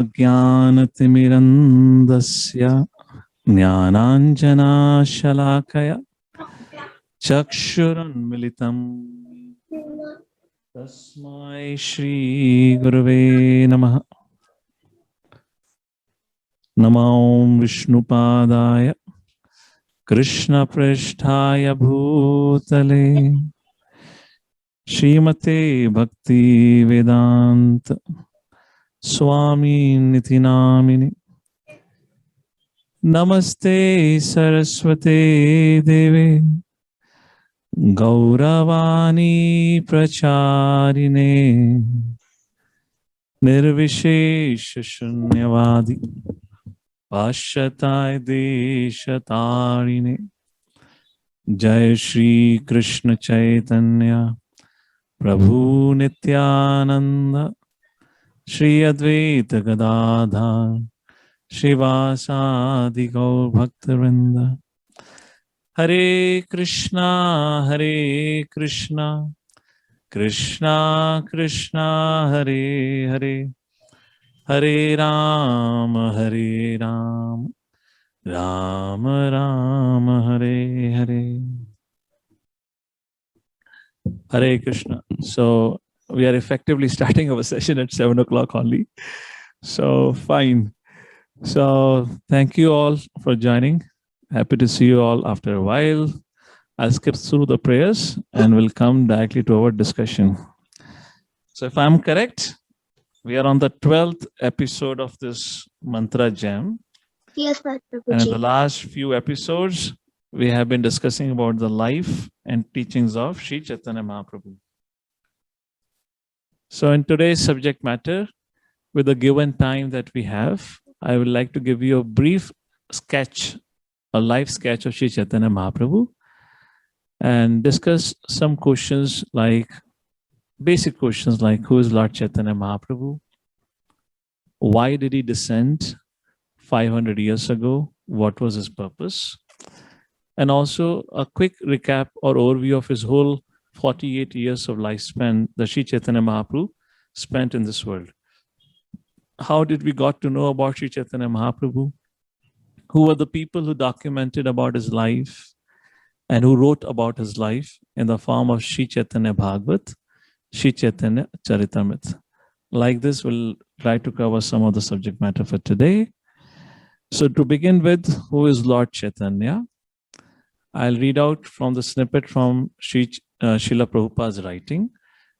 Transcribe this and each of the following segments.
अज्ञानतिमिरन्दस्य ज्ञानाञ्जनाशलाकया चक्षुरुन्मिलितं तस्मै श्रीगुरवे नमः। नमो विष्णुपादाय कृष्णपृष्ठाय भूतले श्रीमते भक्तिवेदांत स्वामिनिति नामिने। नमस्ते सरस्वते देवे गौरवाणी प्रचारिणे निर्विशेष शून्यवादी पाश्चात्य देशतारिणे। जय श्री कृष्ण चैतन्य प्रभु नित्यानंद श्री अद्वैत गदाधर श्रीवासादि गौर भक्तवृंद। हरे कृष्णा कृष्णा कृष्णा हरे हरे, हरे Ram Ram Ram Hare Hare. Hare Krishna. So we are effectively starting our session at 7 o'clock only. So fine. So thank you all for joining. Happy to see you all after a while. I'll skip through the prayers and we'll come directly to our discussion. So if I'm correct, we are on the 12th episode of this Mantra Jam. Yes, Master And in the Guruji. last few episodes, we have been discussing about the life and teachings of Sri Chaitanya Mahaprabhu. So in today's subject matter, with the given time that we have, I would like to give you a brief sketch, a life sketch of Sri Chaitanya Mahaprabhu, and discuss some questions like, basic questions like, who is Lord Chaitanya Mahaprabhu? Why did he descend 500 years ago? What was his purpose? And also a quick recap or overview of his whole 48 years of lifespan that Sri Chaitanya Mahaprabhu spent in this world. How did we got to know about Sri Chaitanya Mahaprabhu? Who were the people who documented about his life and who wrote about his life in the form of Sri Chaitanya Bhagavat, Sri Chaitanya Charitamrita. Like this, we'll try to cover some of the subject matter for today. So to begin with, who is Lord Chaitanya? I'll read out from the snippet from Srila Prabhupada's writing.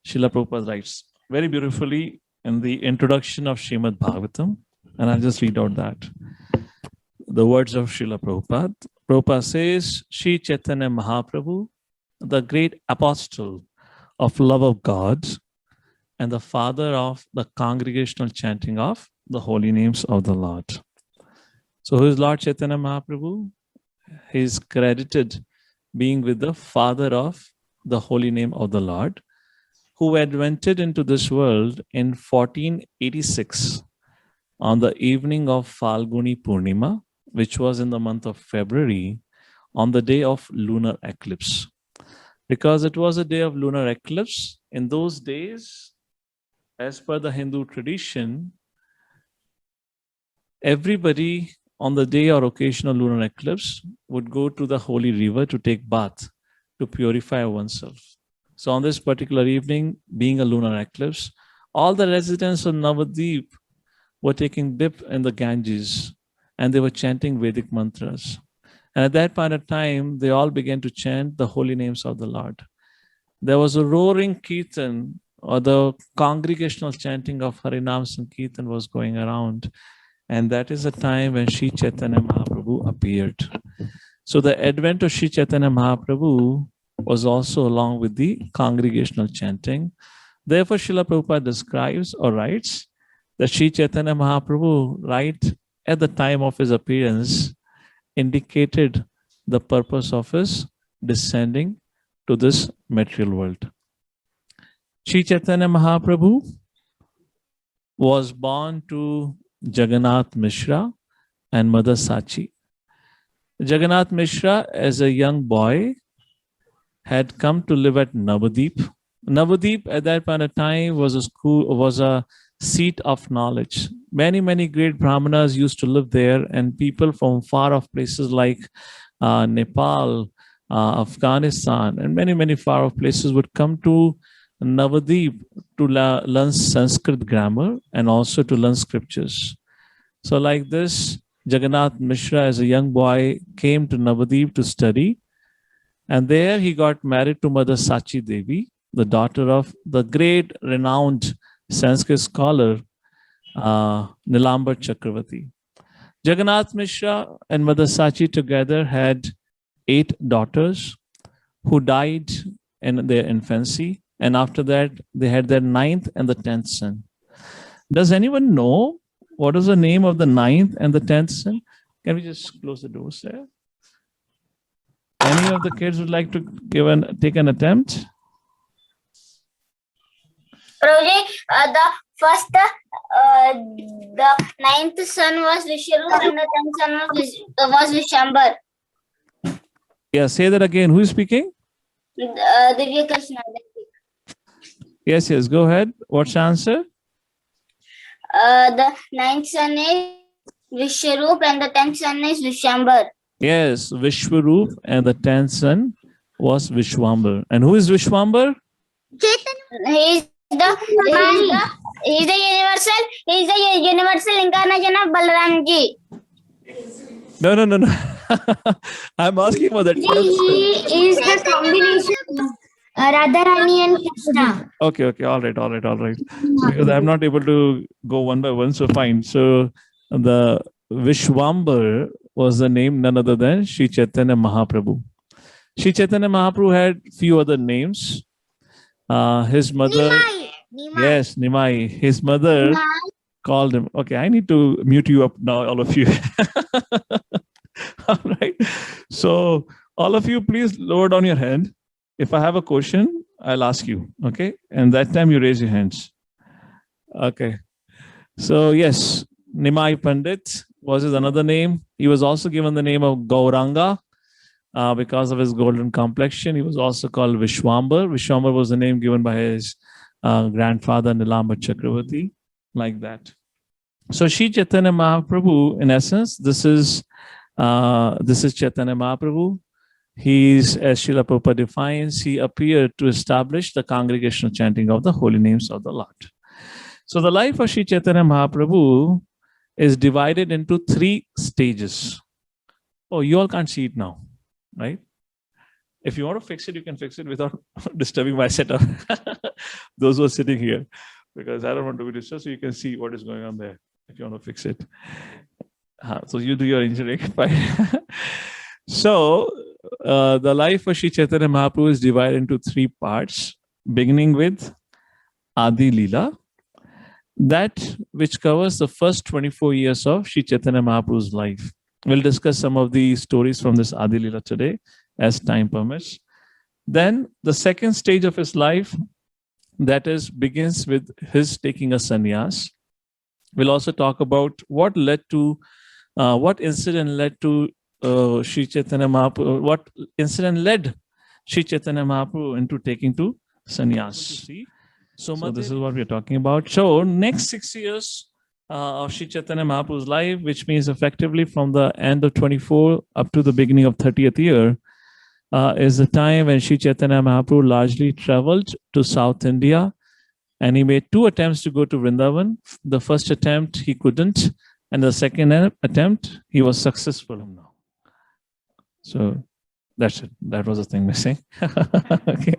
Srila Prabhupada writes very beautifully in the introduction of Srimad Bhagavatam, and I'll just read out that. The words of Srila Prabhupada. Prabhupada says, Sri Chaitanya Mahaprabhu, the great apostle of love of God and the father of the congregational chanting of the holy names of the Lord. So who is Lord Chaitanya Mahaprabhu? He is credited being with the father of the holy name of the Lord, who advented into this world in 1486 on the evening of Falguni Purnima, which was in the month of February, on the day of lunar eclipse. Because it was a day of lunar eclipse, in those days, as per the Hindu tradition, everybody on the day or occasion of lunar eclipse would go to the holy river to take bath, to purify oneself. So on this particular evening, being a lunar eclipse, all the residents of Navadvip were taking dip in the Ganges and they were chanting Vedic mantras. And at that point of time, they all began to chant the holy names of the Lord. There was a roaring Kirtan, or the congregational chanting of Harinam Sankirtan was going around. And that is the time when Sri Chaitanya Mahaprabhu appeared. So the advent of Sri Chaitanya Mahaprabhu was also along with the congregational chanting. Therefore, Srila Prabhupada describes or writes that Sri Chaitanya Mahaprabhu, right at the time of his appearance, indicated the purpose of his descending to this material world. Sri Chaitanya Mahaprabhu was born to Jagannath Mishra and Mother Sachi. Jagannath Mishra, as a young boy, had come to live at Navadvip. Navadvip at that point of time was a school, was a seat of knowledge. Many great Brahmanas used to live there, and people from far off places like Nepal, Afghanistan, and many far off places would come to Navadip to learn Sanskrit grammar and also to learn scriptures. So, like this, Jagannath Mishra, as a young boy, came to Navadip to study, and there he got married to Mother Sachi Devi, the daughter of the great renowned Sanskrit scholar Nilambar Chakravarti. Jagannath Mishra and Mother Sachi together had 8 daughters who died in their infancy, and after that they had their 9th and the 10th son. Does anyone know what is the name of the 9th and the 10th son? Can we just close the doors there? Any of the kids would like to take an attempt? Prabhuji, the first, the 9th son was Vishwarup and the 10th son was Vishwambar. Yeah, say that again. Who is speaking? Divya Krishna. Yes, go ahead. What's the answer? The 9th son is Vishwarup and the 10th son is Vishwambar. Yes, Vishwarup and the 10th son was Vishwambar. And who is Vishwambar? He's the universal incarnation of Balaram ji. No. I'm asking for that. He is the combination of Radharani and Krishna. Okay. All right. Because I'm not able to go one by one, so fine. So the Vishwambar was the name none other than Sri Chaitanya Mahaprabhu. Sri Chaitanya Mahaprabhu had few other names. His mother, yes, Nimai. His mother called him. Okay, I need to mute you up now, all of you. All right. So all of you, please lower down your hand. If I have a question, I'll ask you. Okay, and that time you raise your hands. Okay. So yes, Nimai Pandit was his another name. He was also given the name of Gauranga because of his golden complexion. He was also called Vishwambar. Vishwambar was the name given by his grandfather Nilambar Chakravarti, like that. So Sri Chaitanya Mahaprabhu, in essence, this is Chaitanya Mahaprabhu. He's, as Srila Prabhupada defines, he appeared to establish the congregational chanting of the holy names of the Lord. So the life of Sri Chaitanya Mahaprabhu is divided into 3 stages. Oh, you all can't see it now, right? If you want to fix it, you can fix it without disturbing my setup. Those who are sitting here, because I don't want to be disturbed, so you can see what is going on there if you want to fix it. So you do your engineering. So the life of Sri Chaitanya Mahaprabhu is divided into 3 parts, beginning with Adi Leela, that which covers the first 24 years of Sri Chaitanya Mahaprabhu's life. We'll discuss some of the stories from this Adi Leela today as time permits. Then the second stage of his life, that is, begins with his taking a sannyas. We'll also talk about what incident led to Sri Chaitanya Mahaprabhu, what incident led Sri Chaitanya Mahaprabhu into taking to sannyas. So this is what we're talking about. So next 6 years of Sri Chaitanya Mahaprabhu's life, which means effectively from the end of 24 up to the beginning of 30th year, is the time when Sri Chaitanya Mahaprabhu largely traveled to South India, and he made 2 attempts to go to Vrindavan. The first attempt he couldn't, and the second attempt he was successful now. So that's it. That was the thing missing. Okay.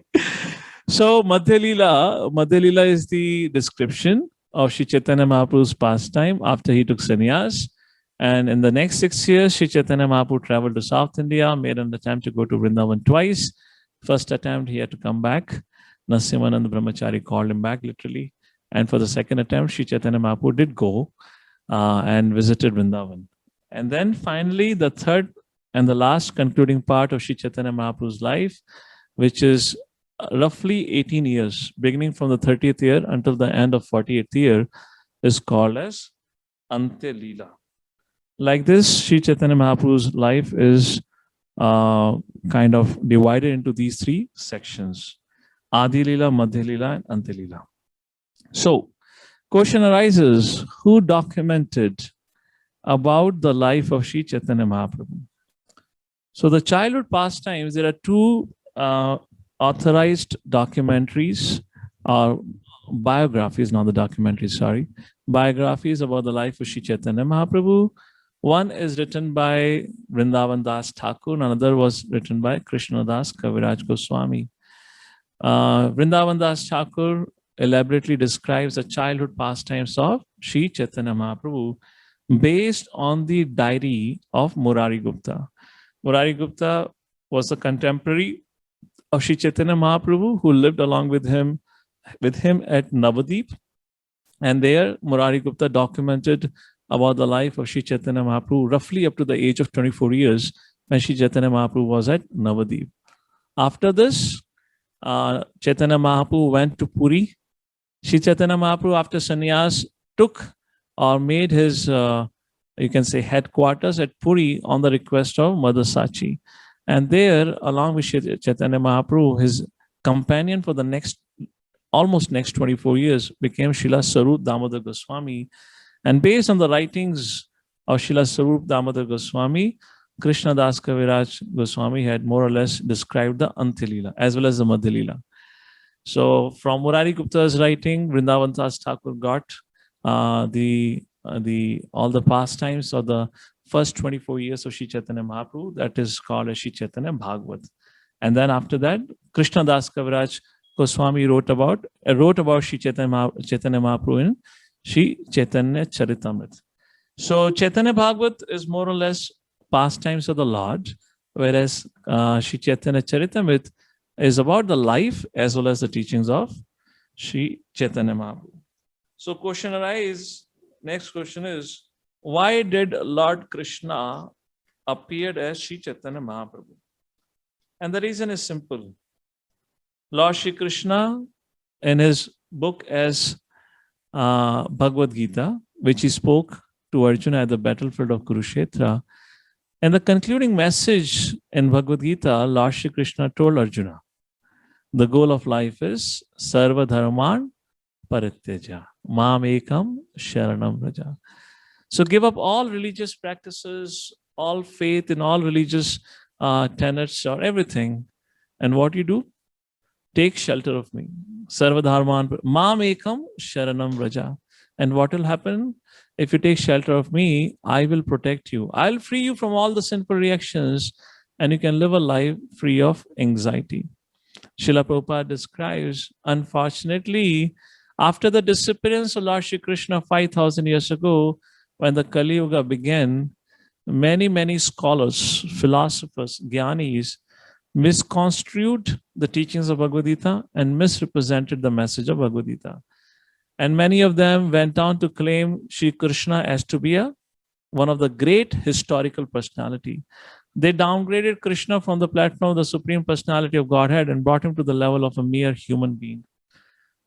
So Madhya Leela is the description of Sri Chaitanya Mahaprabhu's pastime after he took sannyas. And in the next 6 years, Sri Chaitanya Mahaprabhu traveled to South India, made an attempt to go to Vrindavan twice. First attempt, he had to come back. Narasimhananda Brahmachari called him back literally. And for the second attempt, Sri Chaitanya Mahaprabhu did go and visited Vrindavan. And then finally, the third and the last concluding part of Sri Chaitanya Mahaprabhu's life, which is roughly 18 years, beginning from the 30th year until the end of 48th year, is called as Antya Leela. Like this, Sri Chaitanya Mahaprabhu's life is kind of divided into these 3 sections: Adi Leela, Madhya Leela, and Antya Leela. So, Question arises, who documented about the life of Sri Chaitanya Mahaprabhu? So the childhood pastimes, there are two authorized documentaries or biographies, not the documentaries, sorry, biographies about the life of Sri Chaitanya Mahaprabhu. One is written by Vrindavan Das Thakur, another was written by Krishna Das Kaviraj Goswami. Vrindavan Das Thakur elaborately describes the childhood pastimes of Sri Chaitanya Mahaprabhu based on the diary of Murari Gupta. Murari Gupta was a contemporary of Sri Chaitanya Mahaprabhu who lived along with him at Navadip. And there, Murari Gupta documented about the life of Sri Chaitanya Mahaprabhu roughly up to the age of 24 years when Sri Chaitanya Mahaprabhu was at Navadip. After this, Chaitanya Mahaprabhu went to Puri. Sri Chaitanya Mahaprabhu, after sannyas, took or made his, you can say, headquarters at Puri on the request of Mother Sachi. And there, along with Chaitanya Mahaprabhu, his companion for the almost next 24 years became Srila Sarup Damodar Goswami. And based on the writings of Srila Sarup Damodar Goswami, Krishna Das Kaviraj Goswami had more or less described the Antilila as well as the Madhya-lila. So from Murari Gupta's writing, Vrindavan Das Thakur got all the pastimes of the first 24 years of Sri Chaitanya Mahaprabhu, that is called as Sri Chaitanya Bhagavad. And then after that, Krishna Das Kaviraj Goswami wrote about Sri Chaitanya Mahaprabhu in Sri Chaitanya Charitamrita. So Chaitanya Bhagavad is more or less pastimes of the Lord, whereas Sri Chaitanya Charitamrita is about the life as well as the teachings of Sri Chaitanya Mahaprabhu. So question arises, next question is, why did Lord Krishna appear as Sri Chaitanya Mahaprabhu? And the reason is simple. Lord Shri Krishna, in his book as Bhagavad Gita, which he spoke to Arjuna at the battlefield of Kurukshetra, and the concluding message in Bhagavad Gita, Lord Shri Krishna told Arjuna, the goal of life is Sarva Dharman Parityaja, Mam Ekam Sharanam Raja. So give up all religious practices, all faith in all religious tenets or everything. And what you do? Take shelter of me. Sarva Dharman Mam Ekam Sharanam Raja. And what will happen? If you take shelter of me, I will protect you. I'll free you from all the sinful reactions and you can live a life free of anxiety. Srila Prabhupada describes, unfortunately, after the disappearance of Lord Shri Krishna 5,000 years ago, when the Kali Yuga began, many scholars, philosophers, Gyanis, misconstrued the teachings of Bhagavad Gita and misrepresented the message of Bhagavad Gita. And many of them went on to claim Shri Krishna as to be one of the great historical personality. They downgraded Krishna from the platform of the Supreme Personality of Godhead and brought him to the level of a mere human being.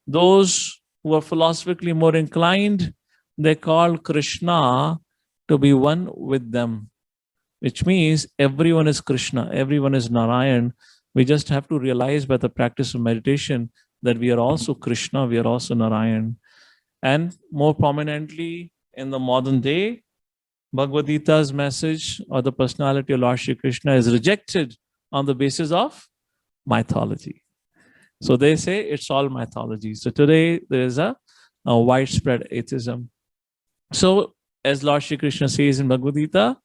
Those who are philosophically more inclined, they called Krishna to be one with them, which means everyone is Krishna, everyone is Narayan. We just have to realize by the practice of meditation that we are also Krishna, we are also Narayan. And more prominently in the modern day, Bhagavad Gita's message or the personality of Lord Shri Krishna is rejected on the basis of mythology. So they say it's all mythology. So today there is a widespread atheism. So as Lord Shri Krishna says in Bhagavad Gita,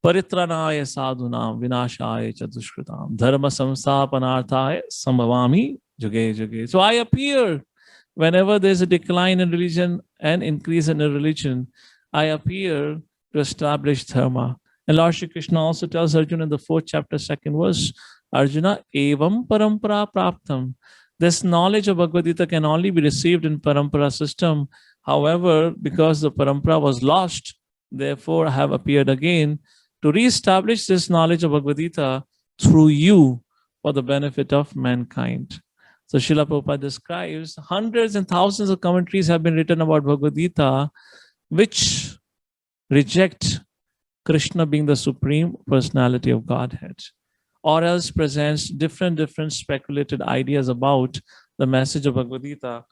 Paritranaya sadhunam vinashaya chadushkritam dharma samsthapanarthaya sambhavami juge juge. So I appear whenever there's a decline in religion and increase in religion, I appear to establish dharma. And Lord Shri Krishna also tells Arjuna in the 4th chapter, 2nd verse, Arjuna, evam parampara praptam. This knowledge of Bhagavad Gita can only be received in parampara system. However, because the parampara was lost, therefore I have appeared again to re-establish this knowledge of Bhagavad Gita through you for the benefit of mankind. So Srila Prabhupada describes hundreds and thousands of commentaries have been written about Bhagavad Gita, which reject Krishna being the Supreme Personality of Godhead, or else presents different speculated ideas about the message of Bhagavad Gita,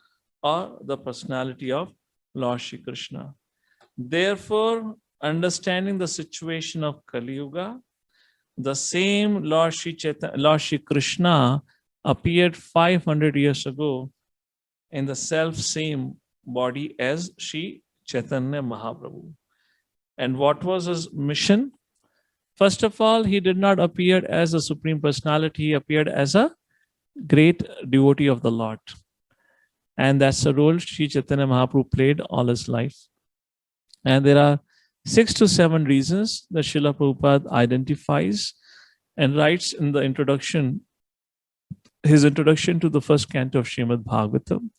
or the personality of Lord Shri Krishna. Therefore, understanding the situation of Kali Yuga, the same Lord Shri Krishna appeared 500 years ago in the self same body as Shri Chaitanya Mahaprabhu. And what was his mission? First of all, he did not appear as a supreme personality, he appeared as a great devotee of the Lord. And that's the role Sri Chaitanya Mahaprabhu played all his life. And there are 6 to 7 reasons that Srila Prabhupada identifies and writes in the introduction, his introduction to the first canto of Srimad Bhagavatam.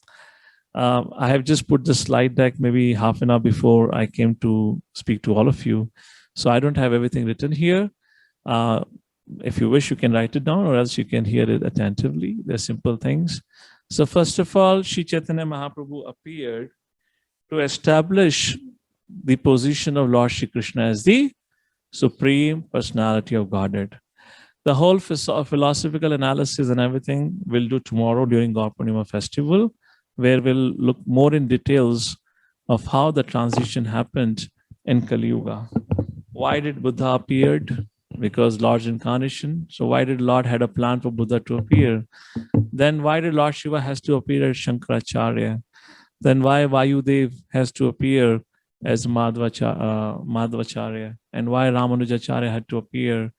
I have just put the slide deck maybe half an hour before I came to speak to all of you. So I don't have everything written here. If you wish, you can write it down, or else you can hear it attentively. They're simple things. So first of all, Sri Chaitanya Mahaprabhu appeared to establish the position of Lord Shri Krishna as the Supreme Personality of Godhead. The whole philosophical analysis and everything we'll do tomorrow during Gaur Purnima festival, where we'll look more in details of how the transition happened in Kali Yuga. Why did Buddha appeared? Because Lord's incarnation. So why did Lord had a plan for Buddha to appear? Then why did Lord Shiva has to appear as Shankaracharya? Then why Vayudev has to appear as Madhvacharya? And why Ramanujacharya had to appear?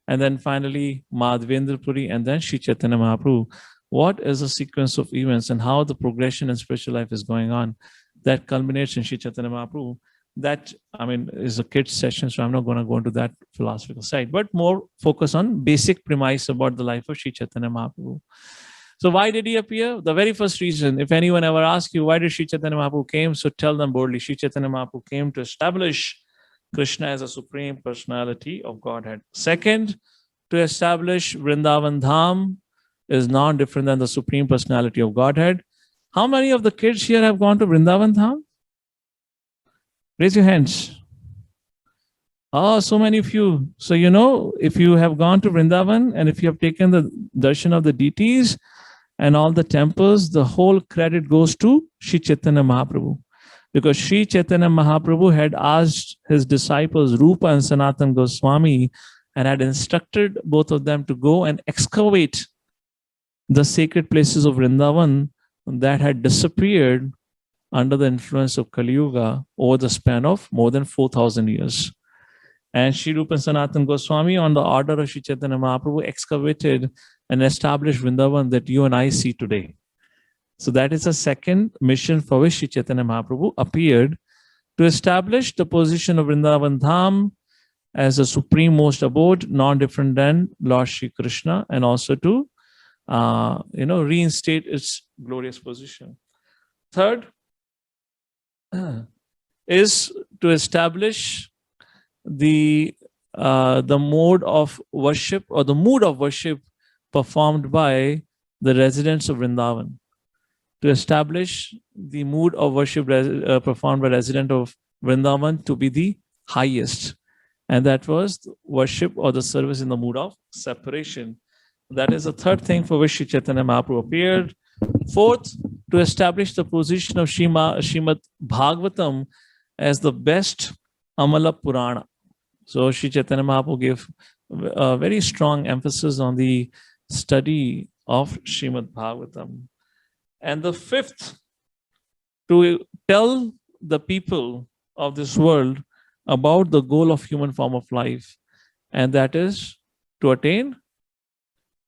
And then finally Madhavendra Puri, and then Sri Chaitanya Mahaprabhu. What is the sequence of events and how the progression in spiritual life is going on that culminates in Sri Chaitanya Mahaprabhu? That, I mean, is a kids session, so I'm not going to go into that philosophical side, but more focus on basic premise about the life of Sri Chaitanya Mahaprabhu. So why did he appear? The very first reason, if anyone ever asks you, why did Sri Chaitanya Mahaprabhu came? So tell them boldly, Sri Chaitanya Mahaprabhu came to establish Krishna as a supreme personality of Godhead. Second, to establish Vrindavan Dham is not different than the supreme personality of Godhead. How many of the kids here have gone to Vrindavan Dham? Raise your hands. Oh, so many of you. So, you know, if you have gone to Vrindavan and if you have taken the darshan of the deities and all the temples, the whole credit goes to Sri Chaitanya Mahaprabhu. Because Sri Chaitanya Mahaprabhu had asked his disciples, Rupa and Sanatan Goswami, and had instructed both of them to go and excavate the sacred places of Vrindavan that had disappeared under the influence of Kali Yuga over the span of more than 4,000 years. And Sri Rupa and Sanatan Goswami, on the order of Sri Chaitanya Mahaprabhu, excavated and established Vrindavan that you and I see today. So that is the second mission for which Sri Chaitanya Mahaprabhu appeared, to establish the position of Vrindavan Dham as a supreme most abode, non-different than Lord Shri Krishna, and also to reinstate its glorious position. Third is to establish the mode of worship, or the mood of worship performed by the residents of Vrindavan. To establish the mood of worship performed by resident of Vrindavan to be the highest. And that was worship or the service in the mood of separation. That is the third thing for which Sri Chaitanya Mahaprabhu appeared. Fourth, to establish the position of Srimad Bhagavatam as the best Amala Purana. So Sri Chaitanya Mahaprabhu gave a very strong emphasis on the study of Srimad Bhagavatam. And the fifth, to tell the people of this world about the goal of human form of life, and that is to attain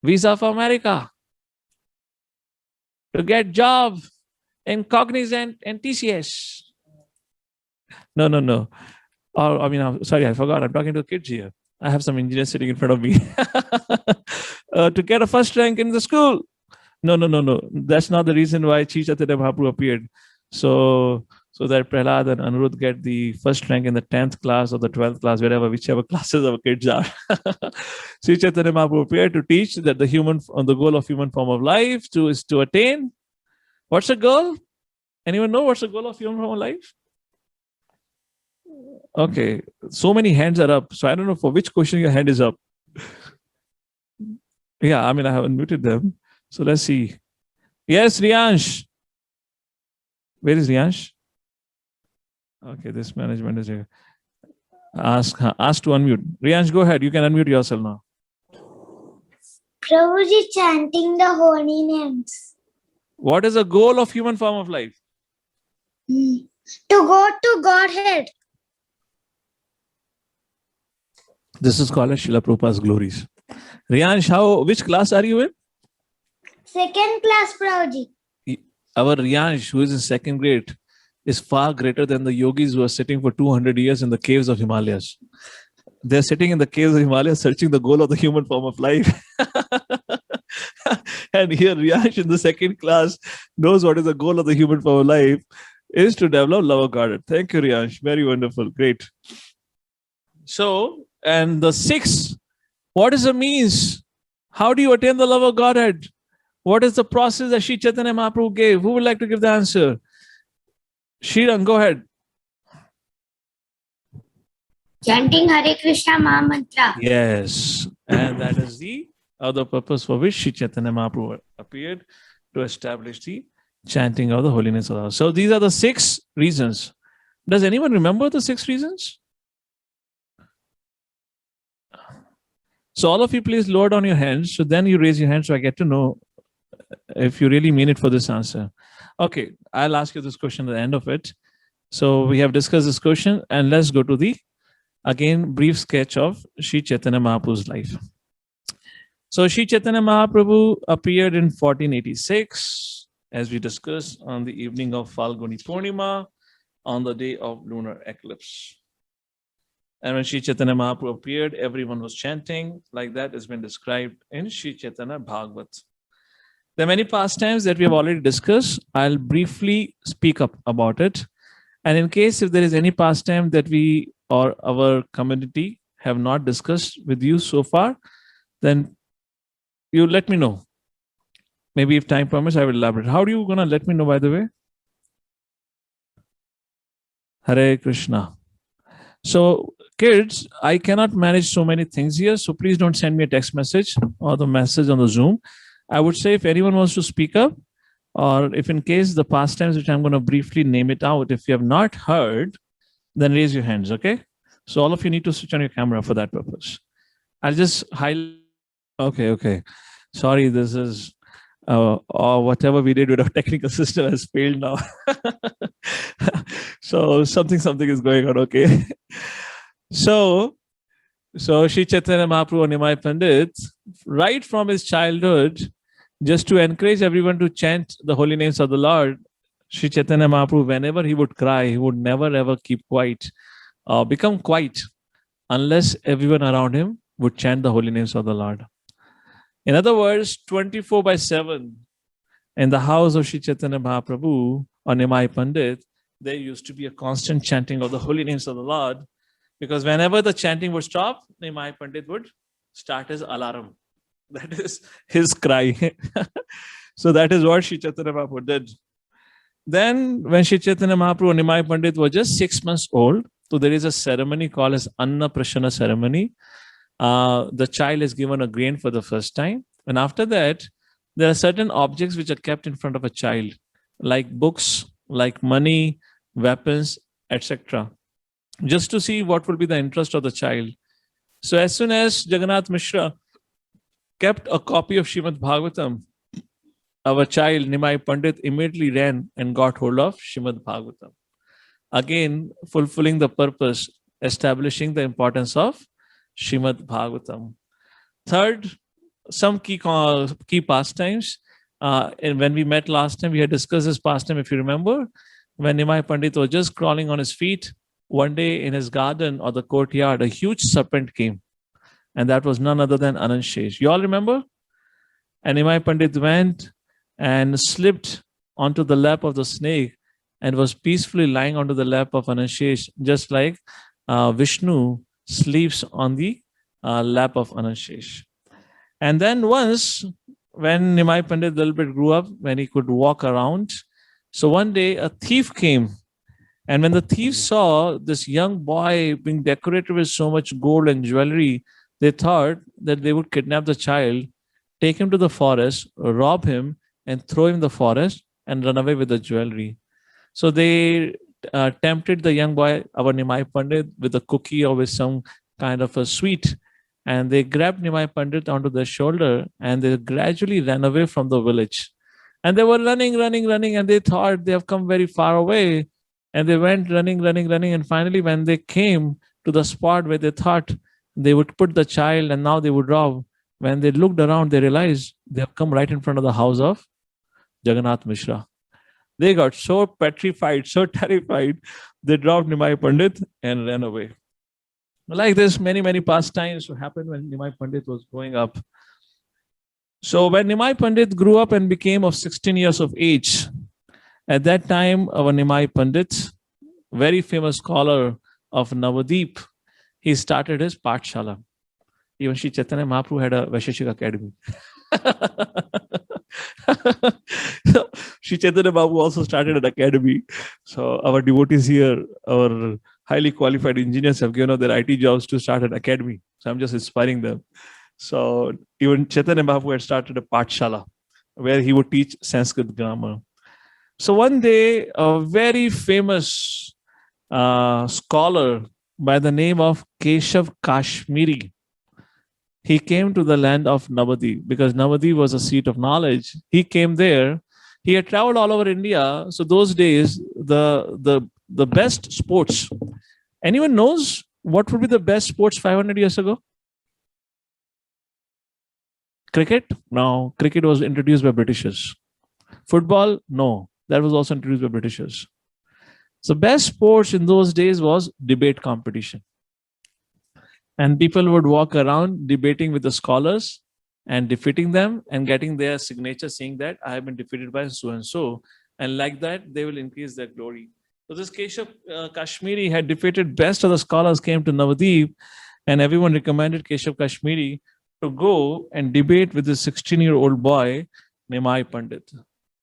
visa for America, to get job in Cognizant and TCS. No. Or, I mean, I'm sorry, I forgot. I'm talking to kids here. I have some engineers sitting in front of me. To get a first rank in the school. No. That's not the reason why Sri Chaitanya Mahaprabhu appeared. So that Prahlad and Anirudh get the first rank in the 10th class or the 12th class, whichever classes our kids are. Sri Chaitanya Mahaprabhu appeared to teach that the goal of human form of life is to attain. What's the goal? Anyone know what's the goal of human form of life? Okay, so many hands are up. So I don't know for which question your hand is up. Yeah, I mean, I haven't muted them. So let's see. Yes, Riyansh. Where is Riyansh? Okay, this management is here. Ask to unmute. Riyansh, go ahead. You can unmute yourself now. Prabhuji chanting the holy names. What is the goal of human form of life? To go to Godhead. This is called as Srila Prabhupada's glories. Riyansh, which class are you in? Second class, Prabhuji. Our Riyansh, who is in second grade, is far greater than the yogis who are sitting for 200 years in the caves of Himalayas. They're sitting in the caves of Himalayas searching the goal of the human form of life. And here Riyansh in the second class knows what is the goal of the human form of life is to develop love of God. Thank you, Riyansh. Very wonderful. Great. So, and the sixth, what is the means? How do you attain the love of Godhead? What is the process that Sri Chaitanya Mahaprabhu gave? Who would like to give the answer? Shriram, go ahead. Chanting Hare Krishna Maha Mantra. Yes. And that is the other purpose for which Sri Chaitanya Mahaprabhu appeared, to establish the chanting of the holiness of Allah. So these are the 6 reasons. Does anyone remember the 6 reasons? So all of you please lower down your hands. So then you raise your hand so I get to know if you really mean it for this answer. Okay, I'll ask you this question at the end of it. So we have discussed this question and let's go to the, again, brief sketch of Sri Chaitanya Mahaprabhu's life. So Sri Chaitanya Mahaprabhu appeared in 1486, as we discussed, on the evening of Falguni Purnima, on the day of lunar eclipse. And when Sri Chaitanya Mahaprabhu appeared, everyone was chanting. Like that has been described in Sri Chaitanya Bhagavat. There are many pastimes that we have already discussed. I'll briefly speak up about it. And in case if there is any pastime that we or our community have not discussed with you so far, then you let me know. Maybe if time permits, I will elaborate. How are you going to let me know, by the way? Hare Krishna. So kids, I cannot manage so many things here. So please don't send me a text message or the message on the Zoom. I would say if anyone wants to speak up, or if in case the pastimes which I'm going to briefly name it out, if you have not heard, then raise your hands, okay? So all of you need to switch on your camera for that purpose. I'll just highlight. Okay. Sorry, this is, or whatever we did with our technical system has failed now. So something is going on, okay? So Sri Chaitanya Mahaprabhu and Nimai Pandit, right from his childhood, just to encourage everyone to chant the holy names of the Lord, Sri Chaitanya Mahaprabhu, whenever he would cry, he would never ever keep quiet or become quiet unless everyone around him would chant the holy names of the Lord. In other words, 24/7 in the house of Sri Chaitanya Mahaprabhu or Nimai Pandit, there used to be a constant chanting of the holy names of the Lord, because whenever the chanting would stop, Nimai Pandit would start his alarm. That is his cry. So that is what Sri Chaitanya Mahaprabhu did. Then when Sri Chaitanya Mahaprabhu and Nimai Pandit were just 6 months old, so there is a ceremony called as Anna Prashana ceremony. The child is given a grain for the first time. And after that, there are certain objects which are kept in front of a child, like books, like money, weapons, etc., just to see what will be the interest of the child. So as soon as Jagannath Mishra kept a copy of Srimad Bhagavatam, our child Nimai Pandit immediately ran and got hold of Srimad Bhagavatam. Again, fulfilling the purpose, establishing the importance of Srimad Bhagavatam. Third, some key pastimes. And when we met last time, we had discussed this pastime, if you remember, when Nimai Pandit was just crawling on his feet. One day in his garden or the courtyard, a huge serpent came. And that was none other than Anant Shesh. You all remember? And Nimai Pandit went and slipped onto the lap of the snake and was peacefully lying onto the lap of Anant Shesh, just like Vishnu sleeps on the lap of Anant Shesh. And then once, when Nimai Pandit a little bit grew up, when he could walk around, so one day a thief came. And when the thieves saw this young boy being decorated with so much gold and jewelry, they thought that they would kidnap the child, take him to the forest, rob him, and throw him in the forest and run away with the jewelry. So they tempted the young boy, our Nimai Pandit, with a cookie or with some kind of a sweet. And they grabbed Nimai Pandit onto their shoulder and they gradually ran away from the village. And they were running, and they thought they have come very far away. And they went running. And finally, when they came to the spot where they thought they would put the child and now they would rob, when they looked around, they realized they have come right in front of the house of Jagannath Mishra. They got so petrified, so terrified, they dropped Nimai Pandit and ran away. Like this, many pastimes happened when Nimai Pandit was growing up. So when Nimai Pandit grew up and became of 16 years of age, at that time, our Nimai Pandit, very famous scholar of Navadip, he started his Pathshala. Even Sri Chaitanya Mahaprabhu had a Vaisheshik Academy. So, Sri Chaitanya Babu also started an academy. So our devotees here, our highly qualified engineers have given up their IT jobs to start an academy. So I'm just inspiring them. So even Chaitanya Mahaprabhu had started a Pathshala where he would teach Sanskrit grammar. So one day, a very famous scholar by the name of Keshav Kashmiri, he came to the land of Navadip because Navadip was a seat of knowledge. He came there. He had traveled all over India. So those days, the best sports. Anyone knows what would be the best sports 500 years ago? Cricket? No. Cricket was introduced by Britishers. Football? No. That was also introduced by Britishers. So best sports in those days was debate competition. And people would walk around debating with the scholars and defeating them and getting their signature saying that I have been defeated by so and so. And like that, they will increase their glory. So this Keshav Kashmiri had defeated best of the scholars, came to Navadip, and everyone recommended Keshav Kashmiri to go and debate with this 16-year-old boy, Nimai Pandit.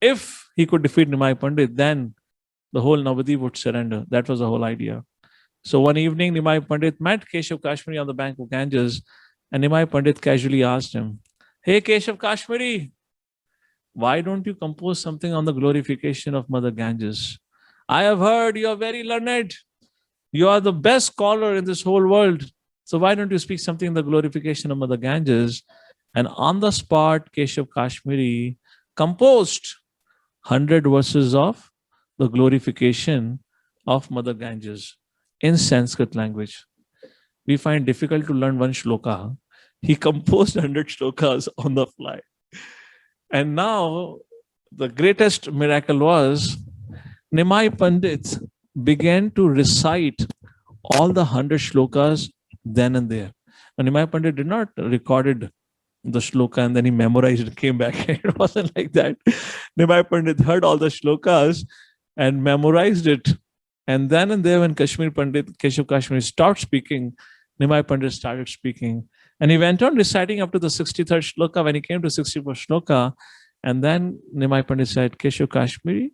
If he could defeat Nimai Pandit, then the whole Navadip would surrender. That was the whole idea. So one evening, Nimai Pandit met Keshav Kashmiri on the bank of Ganges, and Nimai Pandit casually asked him, "Hey Keshav Kashmiri, why don't you compose something on the glorification of Mother Ganges? I have heard you are very learned. You are the best scholar in this whole world. So why don't you speak something in the glorification of Mother Ganges?" And on the spot, Keshav Kashmiri composed 100 verses of the glorification of Mother Ganges in Sanskrit language. We find difficult to learn one shloka. He composed 100 shlokas on the fly. And now the greatest miracle was Nimai Pandit began to recite all the 100 shlokas then and there. And Nimai Pandit did not recorded the shloka and then he memorized it, came back. It wasn't like that. Nimai Pandit heard all the shlokas and memorized it. And then and there, when Kashmir Pandit, Keshav Kashmiri stopped speaking, Nimai Pandit started speaking. And he went on reciting up to the 63rd shloka. When he came to 64th shloka, and then Nimai Pandit said, "Keshav Kashmiri,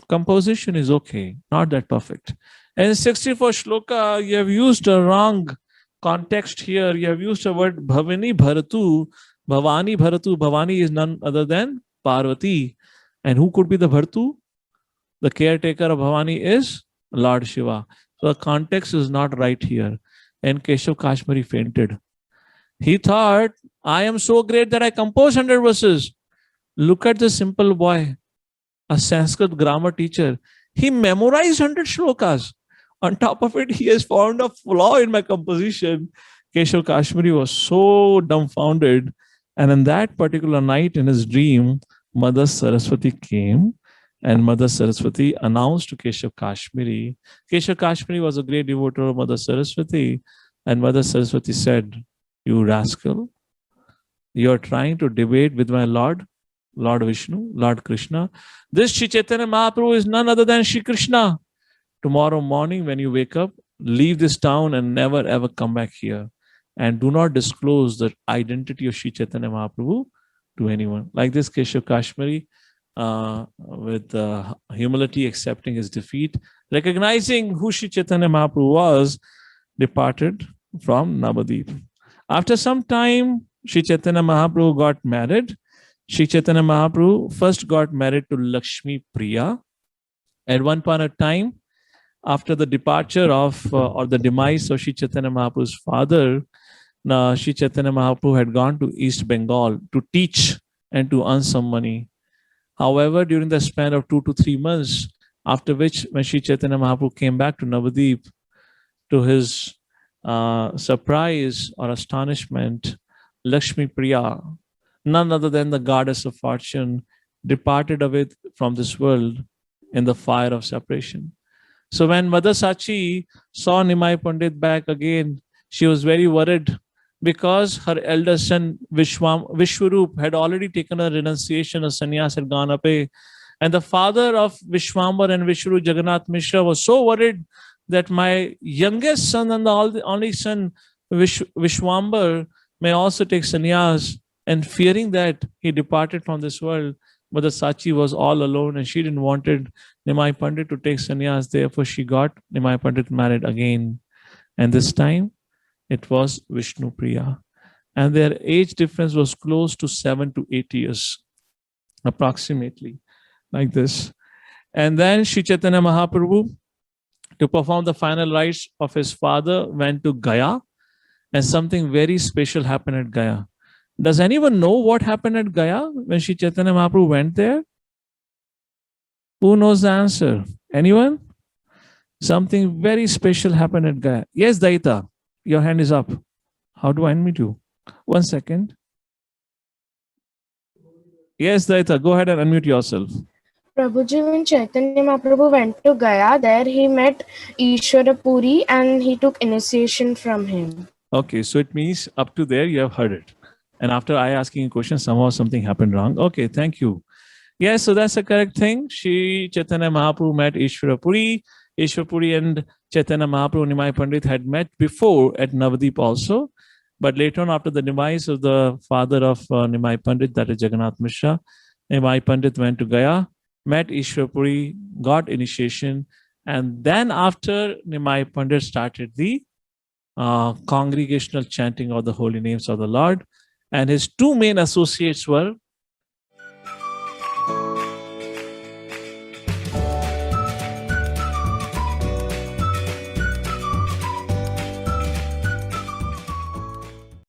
composition is okay, not that perfect. And in 64th shloka, you have used a wrong context here. You have used a word Bhavani Bharatu, Bhavani Bharatu. Bhavani is none other than Parvati. And who could be the Bharatu? The caretaker of Bhavani is Lord Shiva. So the context is not right here. And Keshav Kashmiri fainted. He thought, I am so great that I composed 100 verses. Look at this simple boy, a Sanskrit grammar teacher. He memorized 100 shlokas. On top of it, he has found a flaw in my composition. Keshav Kashmiri was so dumbfounded. And in that particular night in his dream, Mother Saraswati came. And Mother Saraswati announced to Keshav Kashmiri. Keshav Kashmiri was a great devotee of Mother Saraswati. And Mother Saraswati said, "You rascal, you are trying to debate with my Lord, Lord Vishnu, Lord Krishna. This Sri Chaitanya Mahaprabhu is none other than Sri Krishna. Tomorrow morning when you wake up, leave this town and never ever come back here. And do not disclose the identity of Sri Chaitanya Mahaprabhu to anyone." Like this, Keshav Kashmiri, with humility, accepting his defeat, recognizing who Sri Chaitanya Mahaprabhu was, departed from Navadip. After some time, Sri Chaitanya Mahaprabhu got married. Sri Chaitanya Mahaprabhu first got married to Lakshmi Priya. At one point of time, after the departure of or the demise of Sri Chaitanya Mahaprabhu's father, Sri Chaitanya Mahaprabhu had gone to East Bengal to teach and to earn some money. However, during the span of 2 to 3 months, after which when Sri Chaitanya Mahaprabhu came back to Navadip, to his surprise or astonishment, Lakshmi Priya, none other than the goddess of fortune, departed away from this world in the fire of separation. So when Mother Sachi saw Nimai Pandit back again, she was very worried because her elder son Vishwarup had already taken a renunciation, a sannyas had gone away. And the father of Vishwambar and Vishwarup, Jagannath Mishra, was so worried that my youngest son and the only son, Vishwambar, may also take sannyas. And fearing that he departed from this world, Mother Sachi was all alone and she didn't wanted Nimai Pandit to take sannyas. Therefore, she got Nimai Pandit married again. And this time, it was Vishnu Priya. And their age difference was close to 7 to 8 years, approximately, like this. And then Sri Chaitanya Mahaprabhu, to perform the final rites of his father, went to Gaya. And something very special happened at Gaya. Does anyone know what happened at Gaya when Sri Chaitanya Mahaprabhu went there? Who knows the answer? Anyone? Something very special happened at Gaya. Yes, Daita, your hand is up. How do I unmute you? 1 second. Yes, Daita, go ahead and unmute yourself. Prabhuji, when Chaitanya Mahaprabhu went to Gaya, there he met Ishwara Puri and he took initiation from him. Okay, so it means up to there you have heard it. And after I asking a question, somehow something happened wrong. Okay, thank you. Yes, so that's the correct thing. Shri Chaitanya Mahaprabhu met Ishwara Puri. Ishwara Puri and Chaitanya Mahaprabhu, Nimai Pandit had met before at Navadip also. But later on, after the demise of the father of Nimai Pandit, that is Jagannath Mishra, Nimai Pandit went to Gaya, met Ishwara Puri, got initiation. And then after Nimai Pandit started the congregational chanting of the holy names of the Lord. And his two main associates were